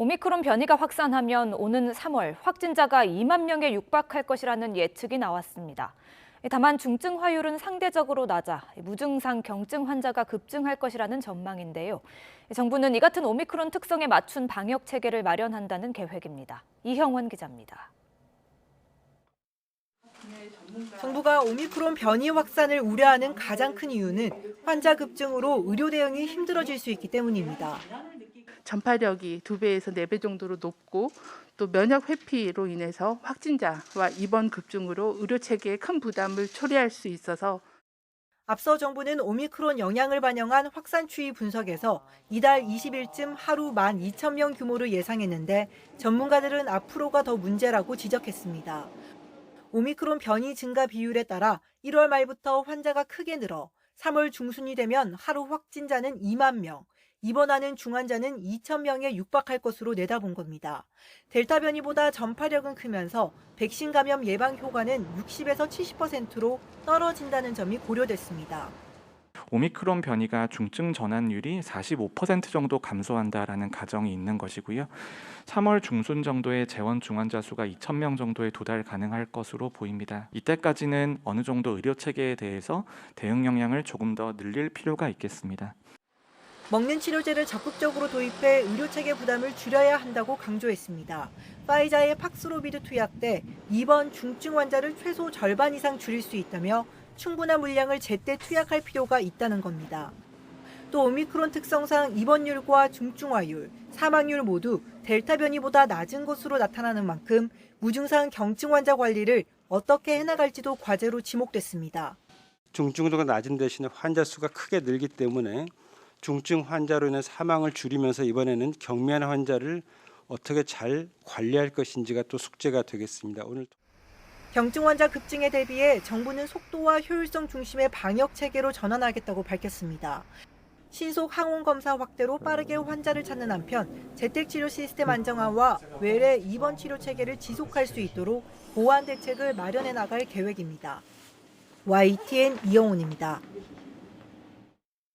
오미크론 변이가 확산하면 오는 3월 확진자가 2만 명에 육박할 것이라는 예측이 나왔습니다. 다만 중증 화율은 상대적으로 낮아 무증상 경증 환자가 급증할 것이라는 전망인데요. 정부는 이 같은 오미크론 특성에 맞춘 방역 체계를 마련한다는 계획입니다. 이형원 기자입니다. 정부가 오미크론 변이 확산을 우려하는 가장 큰 이유는 환자 급증으로 의료 대응이 힘들어질 수 있기 때문입니다. 전파력이 2배에서 4배 정도로 높고 또 면역 회피로 인해서 확진자와 입원 급증으로 의료 체계에 큰 부담을 초래할 수 있어서 앞서 정부는 오미크론 영향을 반영한 확산 추이 분석에서 이달 20일쯤 하루 12,000명 규모를 예상했는데 전문가들은 앞으로가 더 문제라고 지적했습니다. 오미크론 변이 증가 비율에 따라 1월 말부터 환자가 크게 늘어 3월 중순이 되면 하루 확진자는 2만 명, 입원하는 중환자는 2,000명에 육박할 것으로 내다본 겁니다. 델타 변이보다 전파력은 크면서 백신 감염 예방 효과는 60에서 70%로 떨어진다는 점이 고려됐습니다. 오미크론 변이가 중증 전환율이 45% 정도 감소한다라는 가정이 있는 것이고요. 3월 중순 정도에 재원 중환자 수가 2,000명 정도에 도달 가능할 것으로 보입니다. 이때까지는 어느 정도 의료 체계에 대해서 대응 역량을 조금 더 늘릴 필요가 있겠습니다. 먹는 치료제를 적극적으로 도입해 의료체계 부담을 줄여야 한다고 강조했습니다. 파이자의 팍스로비드 투약 때 입원 중증 환자를 최소 절반 이상 줄일 수 있다며 충분한 물량을 제때 투약할 필요가 있다는 겁니다. 또 오미크론 특성상 입원율과 중증화율, 사망률 모두 델타 변이보다 낮은 것으로 나타나는 만큼 무증상 경증 환자 관리를 어떻게 해나갈지도 과제로 지목됐습니다. 중증도가 낮은 대신에 환자 수가 크게 늘기 때문에 중증 환자로 인해 사망을 줄이면서 이번에는 경미한 환자를 어떻게 잘 관리할 것인지가 또 숙제가 되겠습니다. 오늘 경증 환자 급증에 대비해 정부는 속도와 효율성 중심의 방역 체계로 전환하겠다고 밝혔습니다. 신속 항원 검사 확대로 빠르게 환자를 찾는 한편 재택 치료 시스템 안정화와 외래 입원 치료 체계를 지속할 수 있도록 보완 대책을 마련해 나갈 계획입니다. YTN 이영훈입니다.